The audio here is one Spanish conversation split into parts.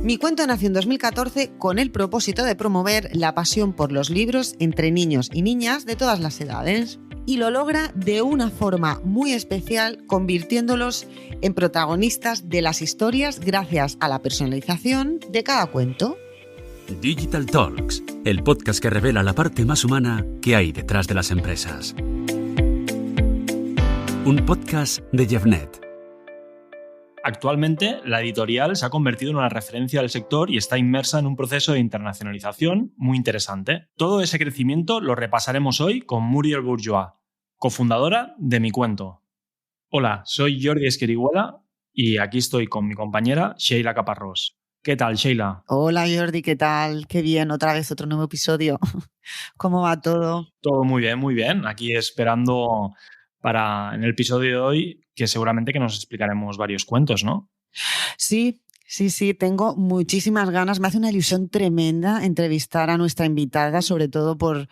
Mi Cuento nació en 2014 con el propósito de promover la pasión por los libros entre niños y niñas de todas las edades. Y lo logra de una forma muy especial, convirtiéndolos en protagonistas de las historias gracias a la personalización de cada cuento. Digital Talks, el podcast que revela la parte más humana que hay detrás de las empresas. Un podcast de Jeffnet. Actualmente, la editorial se ha convertido en una referencia del sector y está inmersa en un proceso de internacionalización muy interesante. Todo ese crecimiento lo repasaremos hoy con Muriel Bourgeois, cofundadora de Mi Cuento. Hola, soy Jordi Esqueriguela y aquí estoy con mi compañera Sheila Caparrós. ¿Qué tal, Sheila? Hola Jordi, ¿qué tal? Qué bien, otra vez otro nuevo episodio. ¿Cómo va todo? Todo muy bien, muy bien. Aquí esperando para en el episodio de hoy que seguramente que nos explicaremos varios cuentos, ¿no? Sí, tengo muchísimas ganas. Me hace una ilusión tremenda entrevistar a nuestra invitada, sobre todo por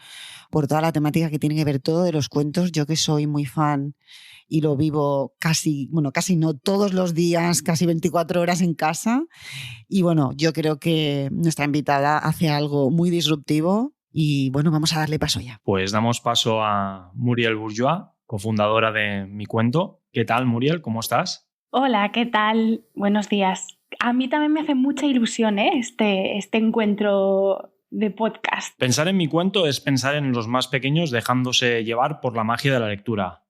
toda la temática que tiene que ver todo de los cuentos. Yo que soy muy fan y lo vivo casi no todos los días, casi 24 horas en casa. Y bueno, yo creo que nuestra invitada hace algo muy disruptivo y bueno, vamos a darle paso ya. Pues damos paso a Muriel Bourgeois, cofundadora de Mi Cuento. ¿Qué tal, Muriel? ¿Cómo estás? Hola, ¿qué tal? Buenos días. A mí también me hace mucha ilusión este encuentro de podcast. Pensar en Mi Cuento es pensar en los más pequeños dejándose llevar por la magia de la lectura.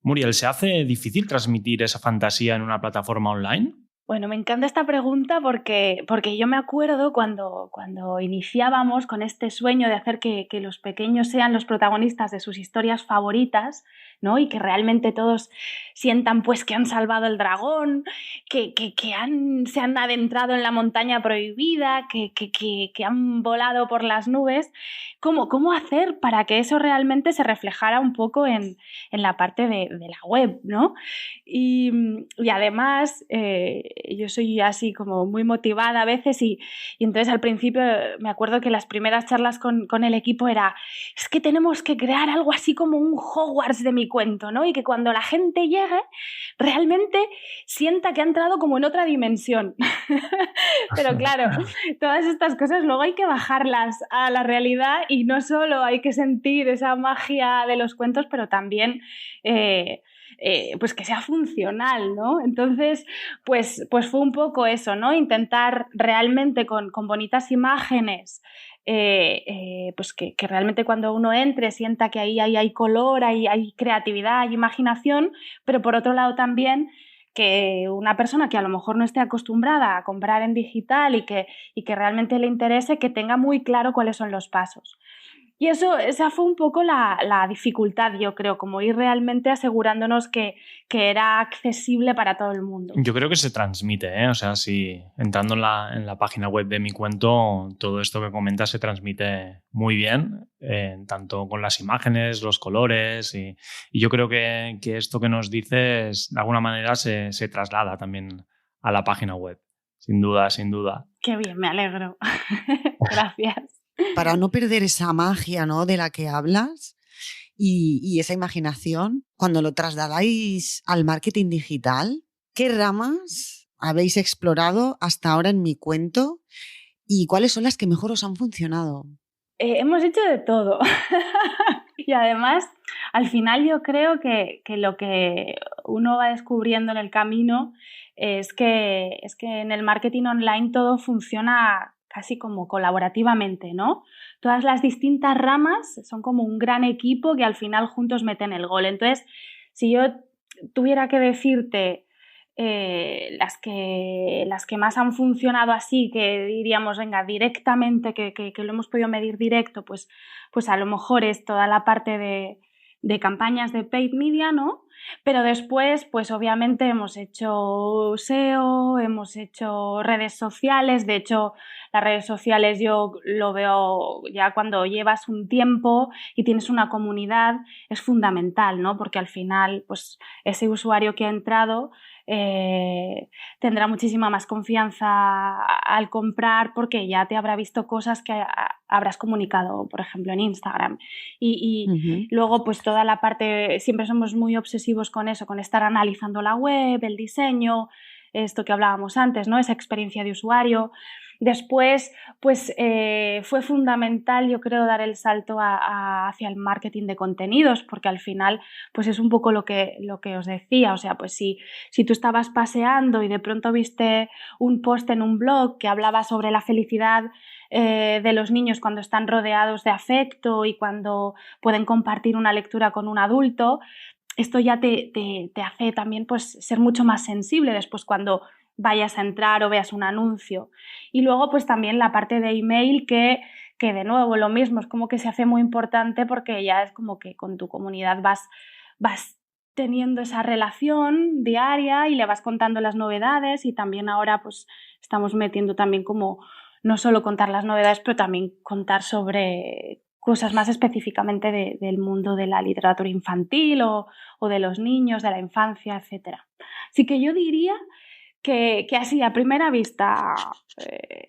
Muriel, ¿se hace difícil transmitir esa fantasía en una plataforma online? Bueno, me encanta esta pregunta porque yo me acuerdo cuando iniciábamos con este sueño de hacer que los pequeños sean los protagonistas de sus historias favoritas, ¿no? Y que realmente todos sientan pues que han salvado el dragón, que se han adentrado en la montaña prohibida, que han volado por las nubes. ¿Cómo hacer para que eso realmente se reflejara un poco en la parte de la web, ¿no? Y además yo soy así como muy motivada a veces y entonces al principio me acuerdo que las primeras charlas con el equipo era es que tenemos que crear algo así como un Hogwarts de Mi Cuento, ¿no? Y que cuando la gente llegue realmente sienta que ha entrado como en otra dimensión. Pero claro, todas estas cosas luego hay que bajarlas a la realidad y no solo hay que sentir esa magia de los cuentos, pero también pues que sea funcional, ¿no? Entonces, pues fue un poco eso, ¿no? Intentar realmente con bonitas imágenes, pues que realmente cuando uno entre sienta que ahí hay color, hay creatividad, hay imaginación, pero por otro lado también que una persona que a lo mejor no esté acostumbrada a comprar en digital y que realmente le interese, que tenga muy claro cuáles son los pasos. Y esa fue un poco la dificultad, yo creo, como ir realmente asegurándonos que era accesible para todo el mundo. Yo creo que se transmite, ¿eh? O sea, si entrando en la página web de Mi Cuento, todo esto que comentas se transmite muy bien, tanto con las imágenes, los colores, y yo creo que esto que nos dices de alguna manera se traslada también a la página web, sin duda, sin duda. Qué bien, me alegro. Gracias. Para no perder esa magia, ¿no?, de la que hablas y esa imaginación, cuando lo trasladáis al marketing digital, ¿qué ramas habéis explorado hasta ahora en Mi Cuento y cuáles son las que mejor os han funcionado? Hemos hecho de todo. Y además, al final yo creo que lo que uno va descubriendo en el camino es que en el marketing online todo funciona casi como colaborativamente, ¿no? Todas las distintas ramas son como un gran equipo que al final juntos meten el gol. Entonces, si yo tuviera que decirte las que más han funcionado así, que diríamos, venga, directamente, que lo hemos podido medir directo, pues a lo mejor es toda la parte de campañas de paid media, ¿no? Pero después, pues obviamente hemos hecho SEO, hemos hecho redes sociales. De hecho, las redes sociales yo lo veo ya cuando llevas un tiempo y tienes una comunidad, es fundamental, ¿no? Porque al final, pues ese usuario que ha entrado tendrá muchísima más confianza al comprar porque ya te habrá visto cosas que habrás comunicado, por ejemplo, en Instagram. Y luego, pues toda la parte, siempre somos muy obsesivos con eso, con estar analizando la web, el diseño, esto que hablábamos antes, ¿no? Esa experiencia de usuario. Después, pues fue fundamental, yo creo, dar el salto hacia el marketing de contenidos, porque al final, pues es un poco lo que os decía. O sea, pues si tú estabas paseando y de pronto viste un post en un blog que hablaba sobre la felicidad de los niños cuando están rodeados de afecto y cuando pueden compartir una lectura con un adulto, esto ya te hace también pues ser mucho más sensible después cuando vayas a entrar o veas un anuncio. Y luego pues también la parte de email que de nuevo lo mismo, es como que se hace muy importante porque ya es como que con tu comunidad vas teniendo esa relación diaria y le vas contando las novedades, y también ahora pues estamos metiendo también como no solo contar las novedades, pero también contar sobre cosas más específicamente del mundo de la literatura infantil o de los niños, de la infancia, etc. Así que yo diría que así a primera vista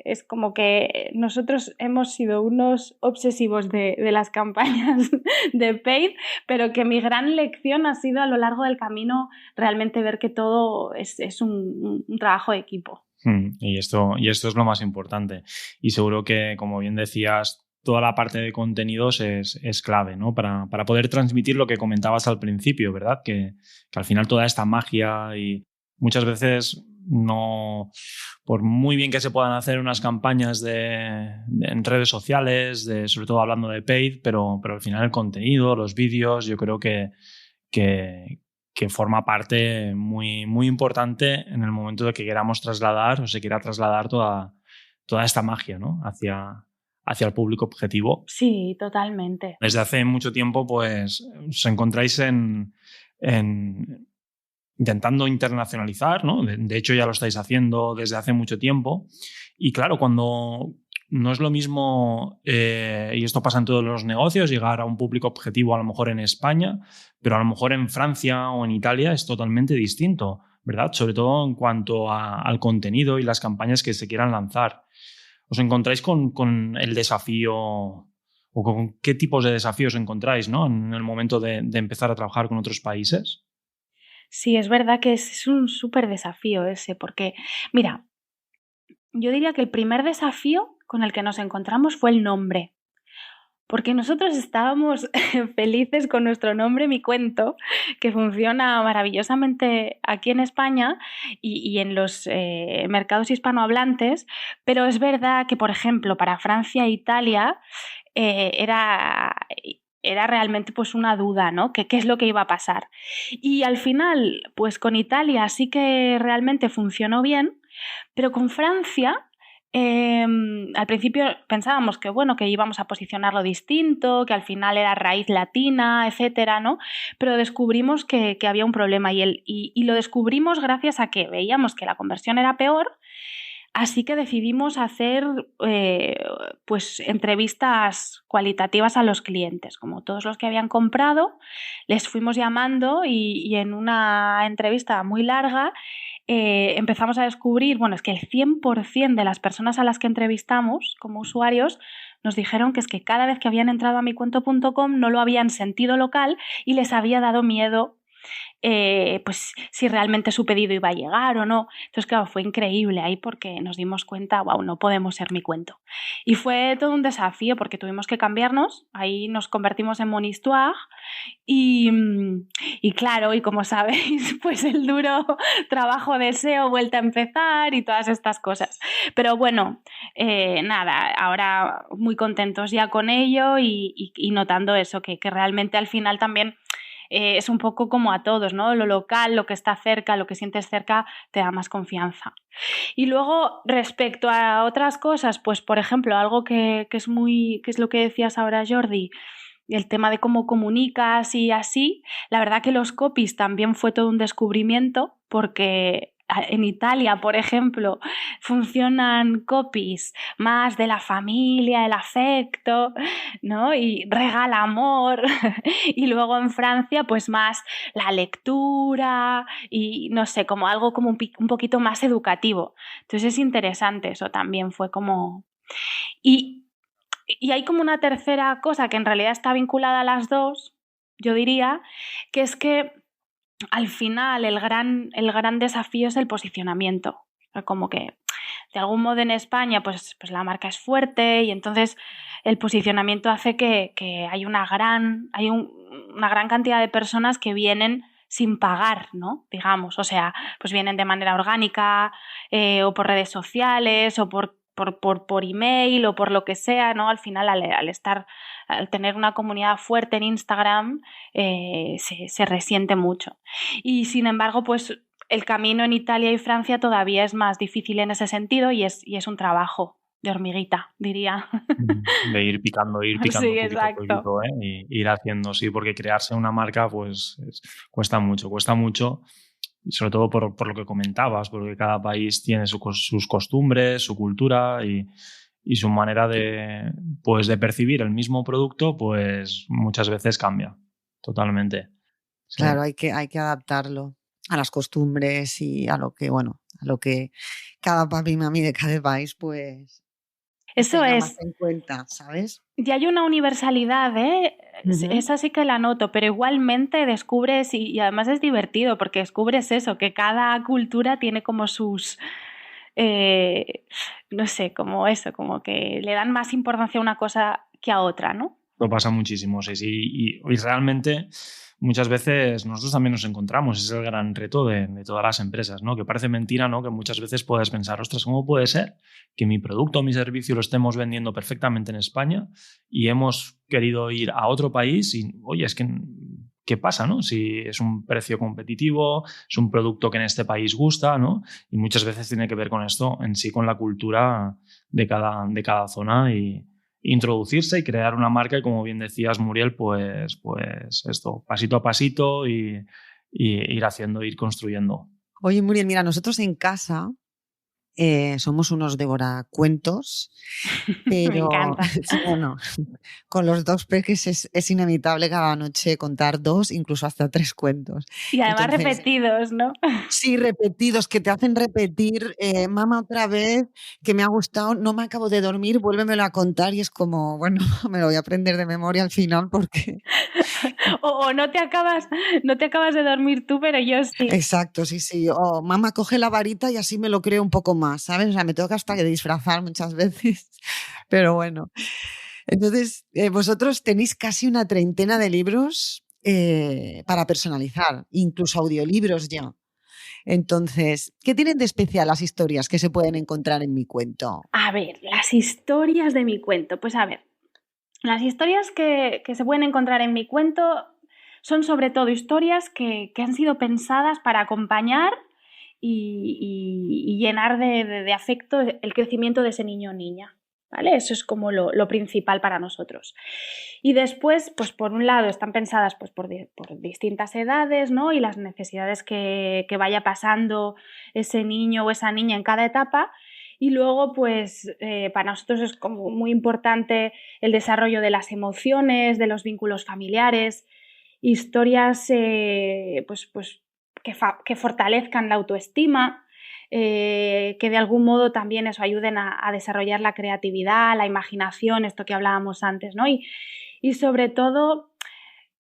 es como que nosotros hemos sido unos obsesivos de las campañas de paid, pero que mi gran lección ha sido a lo largo del camino realmente ver que todo es un trabajo de equipo. Y esto es lo más importante. Y seguro que, como bien decías, toda la parte de contenidos es clave, ¿no? Para poder transmitir lo que comentabas al principio, ¿verdad? Que al final toda esta magia, y muchas veces no, por muy bien que se puedan hacer unas campañas en redes sociales, sobre todo hablando de paid, pero al final el contenido, los vídeos, yo creo que forma parte muy, muy importante en el momento de que queramos trasladar o se quiera trasladar toda esta magia, ¿no? hacia el público objetivo. Sí, totalmente. Desde hace mucho tiempo pues os encontráis intentando internacionalizar, ¿no? De hecho ya lo estáis haciendo desde hace mucho tiempo, y claro, cuando no es lo mismo, y esto pasa en todos los negocios, llegar a un público objetivo a lo mejor en España, pero a lo mejor en Francia o en Italia es totalmente distinto, ¿verdad? Sobre todo en cuanto al contenido y las campañas que se quieran lanzar. ¿Os encontráis con el desafío, o con qué tipos de desafíos encontráis, ¿no? En el momento de empezar a trabajar con otros países? Sí, es verdad que es un súper desafío ese, porque, mira, yo diría que el primer desafío con el que nos encontramos fue el nombre. Porque nosotros estábamos felices con nuestro nombre, Mi Cuento, que funciona maravillosamente aquí en España y en los mercados hispanohablantes, pero es verdad que, por ejemplo, para Francia e Italia era realmente pues una duda, ¿no? ¿Qué es lo que iba a pasar? Y al final, pues con Italia sí que realmente funcionó bien, pero con Francia al principio pensábamos que bueno, que íbamos a posicionarlo distinto, que al final era raíz latina, etcétera, ¿no? Pero descubrimos que había un problema y lo descubrimos gracias a que veíamos que la conversión era peor. Así que decidimos hacer pues entrevistas cualitativas a los clientes. Como todos los que habían comprado, les fuimos llamando y en una entrevista muy larga empezamos a descubrir, bueno, es que el 100% de las personas a las que entrevistamos como usuarios nos dijeron que es que cada vez que habían entrado a micuento.com no lo habían sentido local y les había dado miedo pues si realmente su pedido iba a llegar o no. Entonces, claro, fue increíble ahí porque nos dimos cuenta, wow, no podemos ser Mi Cuento. Y fue todo un desafío porque tuvimos que cambiarnos, ahí nos convertimos en Mon Histoire y claro, y como sabéis, pues el duro trabajo de SEO, vuelta a empezar y todas estas cosas. Pero bueno, nada, ahora muy contentos ya con ello y notando eso, que realmente al final también es un poco como a todos, ¿no? Lo local, lo que está cerca, lo que sientes cerca, te da más confianza. Y luego, respecto a otras cosas, pues por ejemplo, algo que es lo que decías ahora, Jordi, el tema de cómo comunicas y así, la verdad que los copies también fue todo un descubrimiento, porque en Italia, por ejemplo, funcionan copies más de la familia, el afecto, ¿no? Y regala amor. Y luego en Francia, pues más la lectura y no sé, como algo como un poquito más educativo. Entonces es interesante, eso también fue como... Y hay como una tercera cosa que en realidad está vinculada a las dos, yo diría, que es que al final el gran desafío es el posicionamiento. Como que de algún modo en España pues la marca es fuerte y entonces el posicionamiento hace que hay una gran cantidad de personas que vienen sin pagar, ¿no? Digamos, o sea, pues vienen de manera orgánica o por redes sociales o por email o por lo que sea, ¿no? Al final, al tener una comunidad fuerte en Instagram, se resiente mucho. Y sin embargo, pues el camino en Italia y Francia todavía es más difícil en ese sentido y es un trabajo de hormiguita, diría. De ir picando Sí, poquito a exacto. poquito, y ir haciendo, sí, porque crearse una marca pues cuesta mucho, y sobre todo por lo que comentabas, porque cada país tiene sus costumbres, su cultura y su manera de percibir el mismo producto, pues muchas veces cambia totalmente. Sí. Claro, hay que adaptarlo a las costumbres y a lo que cada papi y mami de cada país pues eso tenga es más en cuenta, ¿sabes? Y hay una universalidad, ¿eh? Esa sí que la noto, pero igualmente descubres, y además es divertido porque descubres eso, que cada cultura tiene como sus, no sé, como eso, como que le dan más importancia a una cosa que a otra, ¿no? Lo pasa muchísimo, sí. Y realmente muchas veces nosotros también nos encontramos, es el gran reto de todas las empresas, ¿no? Que parece mentira, ¿no? Que muchas veces puedes pensar, ostras, ¿cómo puede ser que mi producto o mi servicio lo estemos vendiendo perfectamente en España y hemos querido ir a otro país y, oye, es que, ¿qué pasa, no? Si es un precio competitivo, es un producto que en este país gusta, ¿no? Y muchas veces tiene que ver con esto en sí, con la cultura de cada zona y introducirse y crear una marca y, como bien decías, Muriel, pues esto, pasito a pasito y ir haciendo, ir construyendo. Oye, Muriel, mira, nosotros en casa somos unos devoracuentos, pero Me encanta. bueno, con los dos peques es inevitable cada noche contar 2, incluso hasta 3 cuentos. Y además Entonces, repetidos, ¿no? sí, repetidos, que te hacen repetir, mamá, otra vez, que me ha gustado, no me acabo de dormir, vuélvemelo a contar, y es como, bueno, me lo voy a aprender de memoria al final porque... o no te acabas de dormir tú, pero yo sí. Exacto, sí. O mamá, coge la varita y así me lo creo un poco más, ¿sabes? O sea, me tengo que hasta que disfrazar muchas veces, pero bueno. Entonces, vosotros tenéis casi una treintena de libros para personalizar, incluso audiolibros ya. Entonces, ¿qué tienen de especial las historias que se pueden encontrar en mi cuento? A ver, las historias de mi cuento. Pues a ver, las historias que se pueden encontrar en mi cuento son sobre todo historias que han sido pensadas para acompañar y llenar de afecto el crecimiento de ese niño o niña. ¿Vale? Eso es como lo principal para nosotros. Y después, pues por un lado, están pensadas pues, por distintas edades, ¿no? Y las necesidades que vaya pasando ese niño o esa niña en cada etapa. Y luego, pues para nosotros es como muy importante el desarrollo de las emociones, de los vínculos familiares, historias que fortalezcan la autoestima, que de algún modo también eso ayuden a desarrollar la creatividad, la imaginación, esto que hablábamos antes, ¿no? Y sobre todo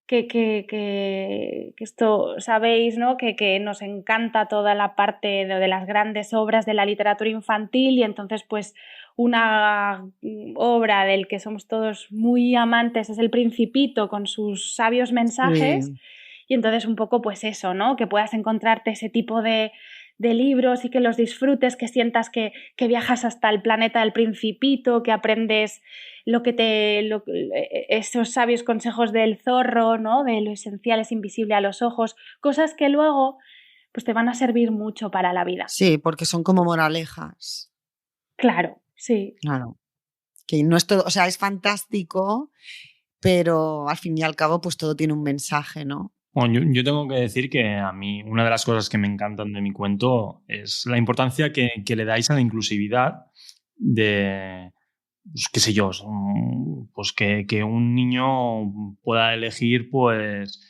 que esto sabéis, ¿no? Que nos encanta toda la parte de las grandes obras de la literatura infantil y entonces pues una obra del que somos todos muy amantes es El Principito con sus sabios mensajes. Sí. Y entonces un poco pues eso, ¿no? Que puedas encontrarte ese tipo de libros y que los disfrutes, que sientas que viajas hasta el planeta del Principito, que aprendes esos sabios consejos del zorro, ¿no? De lo esencial es invisible a los ojos, cosas que luego pues te van a servir mucho para la vida. Sí, porque son como moralejas. Claro, sí. Claro. Que no es todo, o sea, es fantástico, pero al fin y al cabo pues todo tiene un mensaje, ¿no? Bueno, yo tengo que decir que a mí una de las cosas que me encantan de mi cuento es la importancia que le dais a la inclusividad de, pues, qué sé yo, pues que un niño pueda elegir pues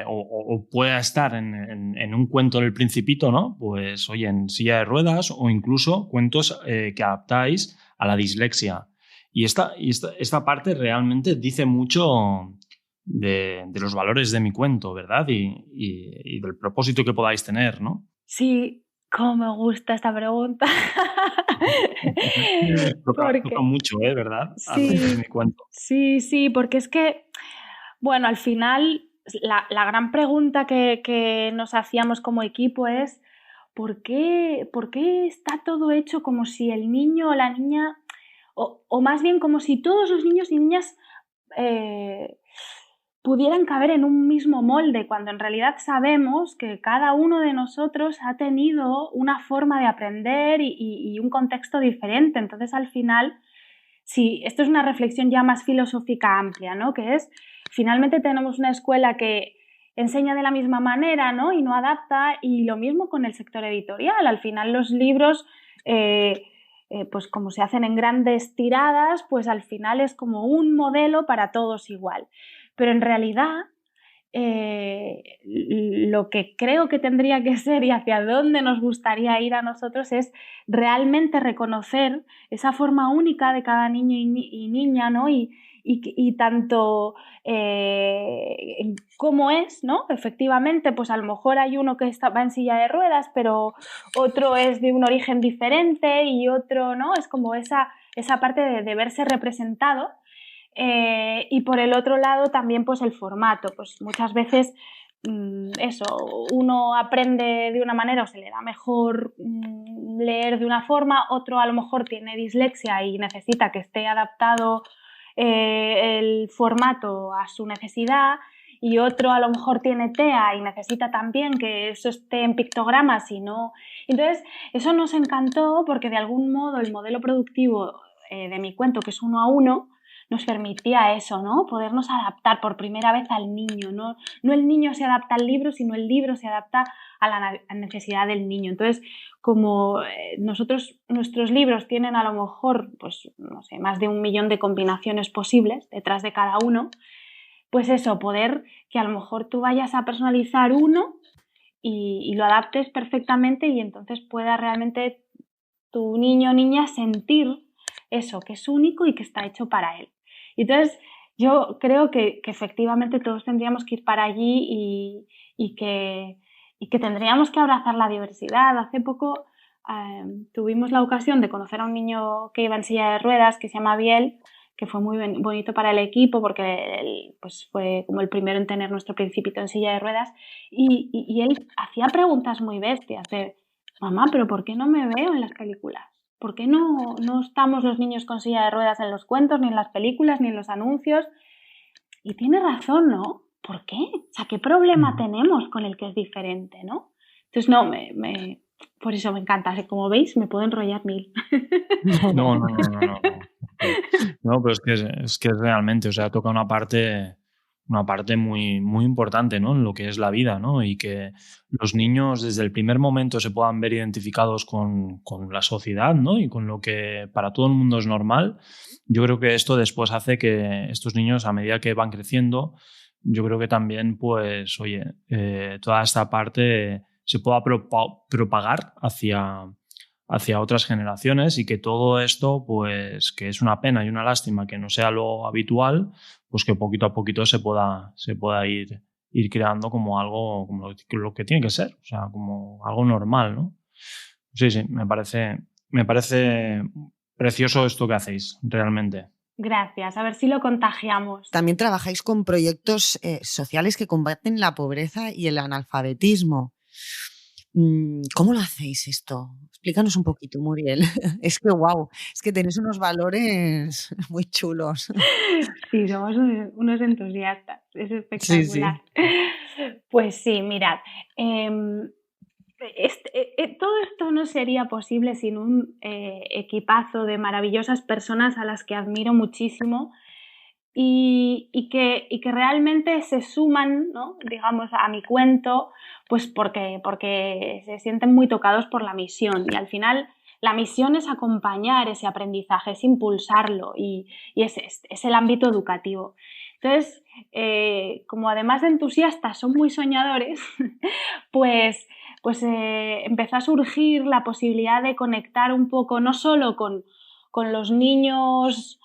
o pueda estar en un cuento del Principito, ¿no? Pues oye, en silla de ruedas o incluso cuentos que adaptáis a la dislexia. Y esta parte realmente dice mucho de los valores de mi cuento, ¿verdad? Y del propósito que podáis tener, ¿no? Sí, cómo me gusta esta pregunta. Toca mucho, ¿verdad? A los de mi cuento. Sí, porque es que, bueno, al final la gran pregunta que nos hacíamos como equipo es ¿por qué está todo hecho como si el niño o la niña, o más bien como si todos los niños y niñas pudieran caber en un mismo molde, cuando en realidad sabemos que cada uno de nosotros ha tenido una forma de aprender y un contexto diferente? Entonces, al final, sí, esto es una reflexión ya más filosófica amplia, ¿no? Que es, finalmente tenemos una escuela que enseña de la misma manera, ¿no? Y no adapta, y lo mismo con el sector editorial. Al final los libros, pues como se hacen en grandes tiradas, pues al final es como un modelo para todos igual. Pero en realidad lo que creo que tendría que ser y hacia dónde nos gustaría ir a nosotros es realmente reconocer esa forma única de cada niño y niña, ¿no? Y tanto cómo es, ¿no? Efectivamente, pues a lo mejor hay uno que va en silla de ruedas, pero otro es de un origen diferente y otro, ¿no? Es como esa parte de verse representado. Y por el otro lado también pues el formato, pues muchas veces eso, uno aprende de una manera o se le da mejor leer de una forma, otro a lo mejor tiene dislexia y necesita que esté adaptado el formato a su necesidad, y otro a lo mejor tiene TEA y necesita también que eso esté en pictogramas y no. Entonces eso nos encantó porque de algún modo el modelo productivo de mi cuento, que es 1 a 1, nos permitía eso, ¿no? Podernos adaptar por primera vez al niño, ¿no? No el niño se adapta al libro, sino el libro se adapta a la necesidad del niño. Entonces, como nuestros libros tienen a lo mejor, pues, no sé, más de 1 millón de combinaciones posibles detrás de cada uno, pues eso, poder que a lo mejor tú vayas a personalizar uno y lo adaptes perfectamente, y entonces pueda realmente tu niño o niña sentir eso, que es único y que está hecho para él. Y entonces yo creo que efectivamente todos tendríamos que ir para allí y que tendríamos que abrazar la diversidad. Hace poco tuvimos la ocasión de conocer a un niño que iba en silla de ruedas, que se llama Biel, que fue muy bonito para el equipo porque él pues fue como el primero en tener nuestro principito en silla de ruedas, y él hacía preguntas muy bestias de: mamá, ¿pero por qué no me veo en las películas? ¿Por qué no estamos los niños con silla de ruedas en los cuentos, ni en las películas, ni en los anuncios? Y tiene razón, ¿no? ¿Por qué? O sea, ¿qué problema tenemos con el que es diferente, no? Entonces, no, por eso me encanta. Así como veis, me puedo enrollar 1000. No. No, pero es que realmente, o sea, toca una parte muy, muy importante, ¿no? En lo que es la vida, ¿no? Y que los niños desde el primer momento se puedan ver identificados con la sociedad, ¿no? Y con lo que para todo el mundo es normal. Yo creo que esto después hace que estos niños, a medida que van creciendo, yo creo que también, pues, oye, toda esta parte se pueda propagar hacia otras generaciones, y que todo esto, pues, que es una pena y una lástima que no sea lo habitual, pues que poquito a poquito se pueda ir creando como algo, como lo que tiene que ser, o sea, como algo normal, ¿no? Sí, me parece precioso esto que hacéis, realmente. Gracias, a ver si lo contagiamos. También trabajáis con proyectos sociales que combaten la pobreza y el analfabetismo. ¿Cómo lo hacéis esto? Explícanos un poquito, Muriel. Es que wow, es que tenéis unos valores muy chulos. Sí, somos unos entusiastas, es espectacular. Sí. Pues sí, mirad, todo esto no sería posible sin un equipazo de maravillosas personas a las que admiro muchísimo y que realmente se suman, ¿no? Digamos, a mi cuento, pues porque se sienten muy tocados por la misión, y al final la misión es acompañar ese aprendizaje, es impulsarlo, y es el ámbito educativo. Entonces, como además de entusiastas son muy soñadores, pues empezó a surgir la posibilidad de conectar un poco no solo con con los niños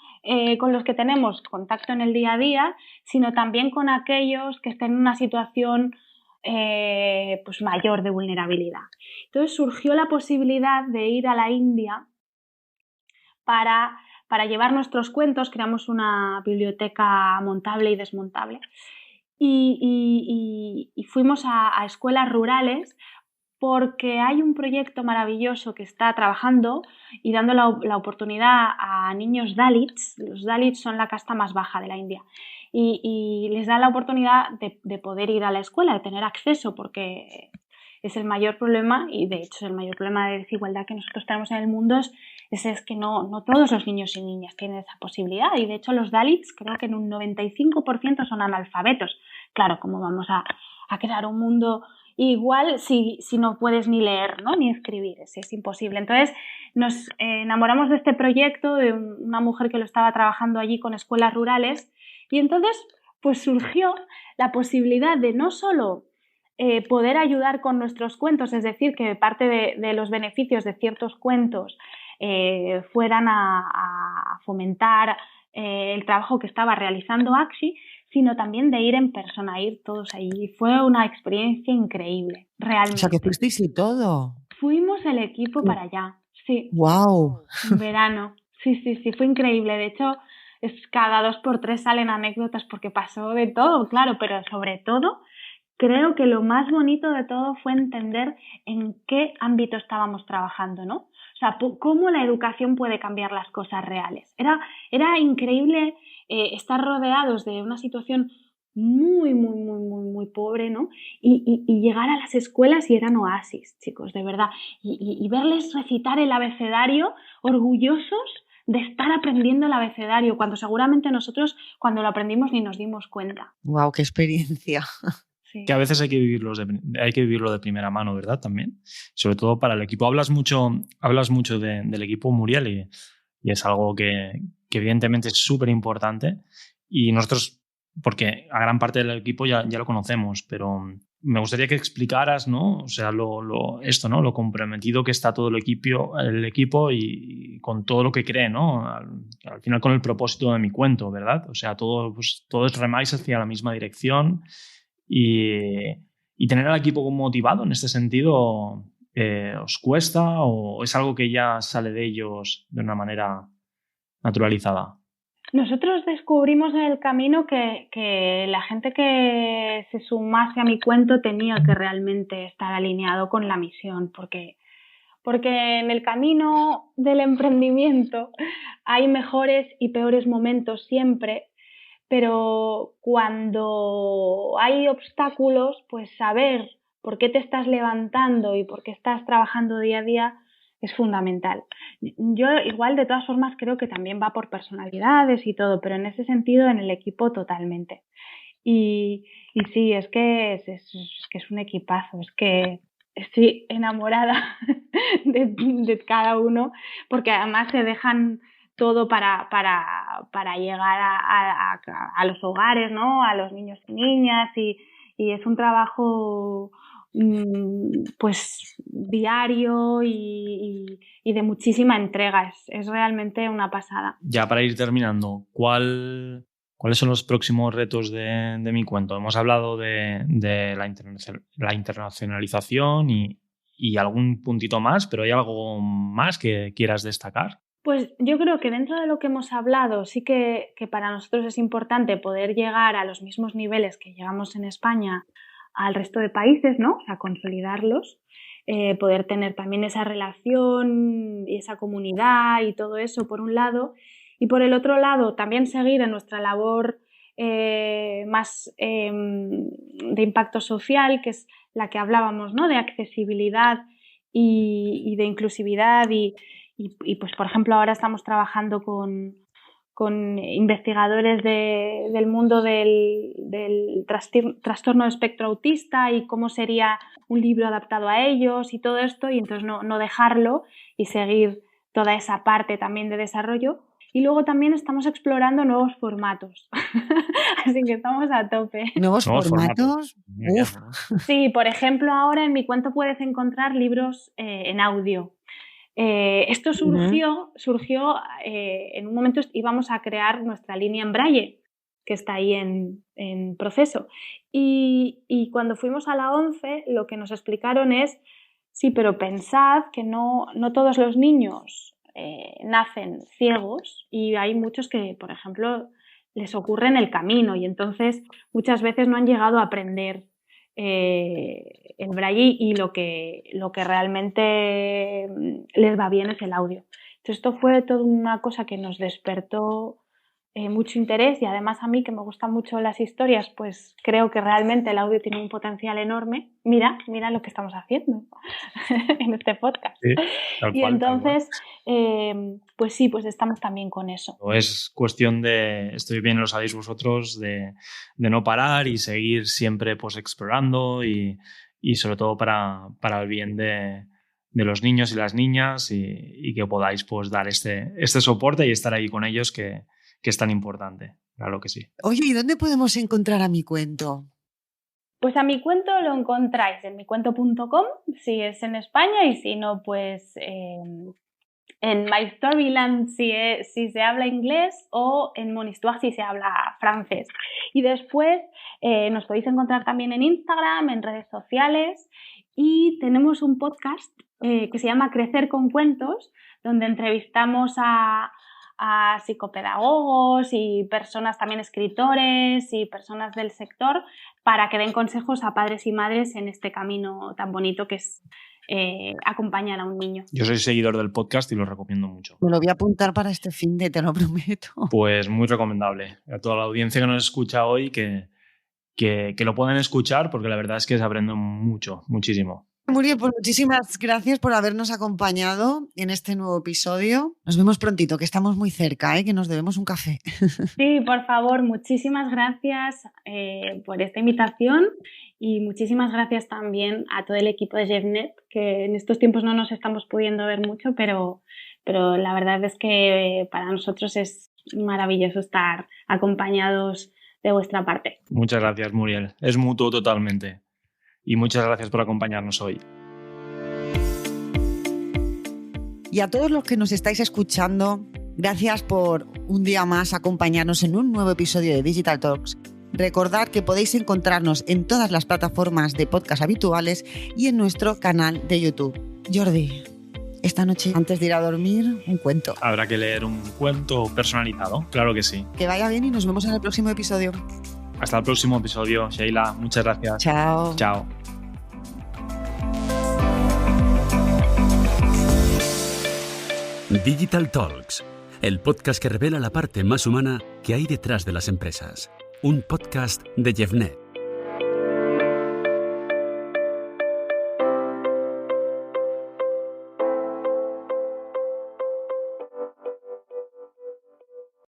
con los que tenemos contacto en el día a día, sino también con aquellos que estén en una situación pues mayor de vulnerabilidad. Entonces surgió la posibilidad de ir a la India para llevar nuestros cuentos. Creamos una biblioteca montable y desmontable y fuimos a escuelas rurales, porque hay un proyecto maravilloso que está trabajando y dando la oportunidad a niños Dalits. Los Dalits son la casta más baja de la India y les da la oportunidad de poder ir a la escuela, de tener acceso, porque es el mayor problema, y de hecho es el mayor problema de desigualdad que nosotros tenemos en el mundo, es que no todos los niños y niñas tienen esa posibilidad, y de hecho los Dalits creo que en un 95% son analfabetos. Claro, ¿cómo vamos a crear un mundo igual si no puedes ni leer, ¿no? Ni escribir? Es imposible. Entonces nos enamoramos de este proyecto, de una mujer que lo estaba trabajando allí con escuelas rurales, y entonces pues surgió la posibilidad de no solo poder ayudar con nuestros cuentos, es decir, que parte de los beneficios de ciertos cuentos fueran a fomentar el trabajo que estaba realizando Axi, sino también de ir en persona, ir todos allí. Fue una experiencia increíble, realmente. O sea, que fuisteis y todo. Fuimos el equipo para allá, sí. ¡Wow! En verano, sí, fue increíble. De hecho, cada 2 por 3 salen anécdotas porque pasó de todo, claro, pero sobre todo creo que lo más bonito de todo fue entender en qué ámbito estábamos trabajando, ¿no? O sea, cómo la educación puede cambiar las cosas reales. Era increíble estar rodeados de una situación muy pobre, ¿no? Y llegar a las escuelas y eran oasis, chicos, de verdad. Y verles recitar el abecedario orgullosos de estar aprendiendo el abecedario, cuando seguramente nosotros cuando lo aprendimos ni nos dimos cuenta. ¡Wow, qué experiencia! Sí. Que a veces hay que vivirlo de primera mano, ¿verdad? También, sobre todo para el equipo. Hablas mucho del equipo, Muriel, y es algo que evidentemente es súper importante, y nosotros, porque a gran parte del equipo ya lo conocemos, pero me gustaría que explicaras, ¿no? O sea, lo comprometido que está todo el equipo y con todo lo que cree, ¿no? Al final con el propósito de mi cuento, ¿verdad? O sea, todo es remáis hacia la misma dirección. Y tener al equipo motivado en este sentido, ¿os cuesta o es algo que ya sale de ellos de una manera naturalizada? Nosotros descubrimos en el camino que la gente que se sumase a mi cuento tenía que realmente estar alineado con la misión, porque en el camino del emprendimiento hay mejores y peores momentos siempre. Pero cuando hay obstáculos, pues saber por qué te estás levantando y por qué estás trabajando día a día es fundamental. Yo igual, de todas formas, creo que también va por personalidades y todo, pero en ese sentido en el equipo totalmente. Y sí, es que es un equipazo, es que estoy enamorada de cada uno, porque además se dejan todo para llegar a los hogares, ¿no? A los niños y niñas, y es un trabajo pues diario y de muchísima entrega. Es realmente una pasada. Ya para ir terminando, ¿cuáles son los próximos retos de mi cuento? Hemos hablado de la internacionalización y algún puntito más, pero ¿hay algo más que quieras destacar? Pues yo creo que dentro de lo que hemos hablado sí que para nosotros es importante poder llegar a los mismos niveles que llegamos en España al resto de países, ¿no? O sea, consolidarlos, poder tener también esa relación y esa comunidad y todo eso por un lado, y por el otro lado también seguir en nuestra labor más de impacto social, que es la que hablábamos, ¿no? De accesibilidad y de inclusividad y pues, por ejemplo, ahora estamos trabajando con investigadores del mundo del trastorno de espectro autista y cómo sería un libro adaptado a ellos y todo esto, y entonces no dejarlo y seguir toda esa parte también de desarrollo. Y luego también estamos explorando nuevos formatos, así que estamos a tope. ¿Nuevos formatos? Uf. Sí, por ejemplo, ahora en mi cuento puedes encontrar libros en audio. Esto surgió en un momento íbamos a crear nuestra línea en braille, que está ahí en proceso. Y cuando fuimos a la ONCE, lo que nos explicaron es, sí, pero pensad que no todos los niños nacen ciegos y hay muchos que, por ejemplo, les ocurre en el camino y entonces muchas veces no han llegado a aprender el braille y lo que realmente les va bien es el audio. Entonces esto fue toda una cosa que nos despertó mucho interés y además a mí que me gustan mucho las historias, pues creo que realmente el audio tiene un potencial enorme. Mira lo que estamos haciendo en este podcast. Sí, tal y cual, entonces, pues sí, pues estamos también con eso. Es cuestión de, esto bien lo sabéis vosotros, de no parar y seguir siempre pues explorando y sobre todo para el bien de los niños y las niñas y que podáis pues dar este soporte y estar ahí con ellos que es tan importante, claro que sí. Oye, ¿y dónde podemos encontrar a Mi Cuento? Pues a Mi Cuento lo encontráis en micuento.com, si es en España, y si no, pues en MyStoryland si se habla inglés o en Mon Histoire si se habla francés. Y después nos podéis encontrar también en Instagram, en redes sociales, y tenemos un podcast que se llama Crecer con Cuentos, donde entrevistamos a psicopedagogos y personas también escritores y personas del sector para que den consejos a padres y madres en este camino tan bonito que es acompañar a un niño. Yo soy seguidor del podcast y lo recomiendo mucho. Me lo voy a apuntar para este finde, te lo prometo. Pues muy recomendable. A toda la audiencia que nos escucha hoy que lo puedan escuchar porque la verdad es que se aprende mucho, muchísimo. Muriel, pues muchísimas gracias por habernos acompañado en este nuevo episodio. Nos vemos prontito, que estamos muy cerca, que nos debemos un café. Sí, por favor, muchísimas gracias por esta invitación y muchísimas gracias también a todo el equipo de JeffNet, que en estos tiempos no nos estamos pudiendo ver mucho, pero la verdad es que para nosotros es maravilloso estar acompañados de vuestra parte. Muchas gracias, Muriel. Es mutuo totalmente. Y muchas gracias por acompañarnos hoy. Y a todos los que nos estáis escuchando, gracias por un día más acompañarnos en un nuevo episodio de Digital Talks. Recordad que podéis encontrarnos en todas las plataformas de podcast habituales y en nuestro canal de YouTube. Jordi, esta noche, antes de ir a dormir, un cuento. Habrá que leer un cuento personalizado, claro que sí. Que vaya bien y nos vemos en el próximo episodio. Hasta el próximo episodio, Sheila. Muchas gracias. Chao. Chao. Digital Talks, el podcast que revela la parte más humana que hay detrás de las empresas. Un podcast de JeffNet.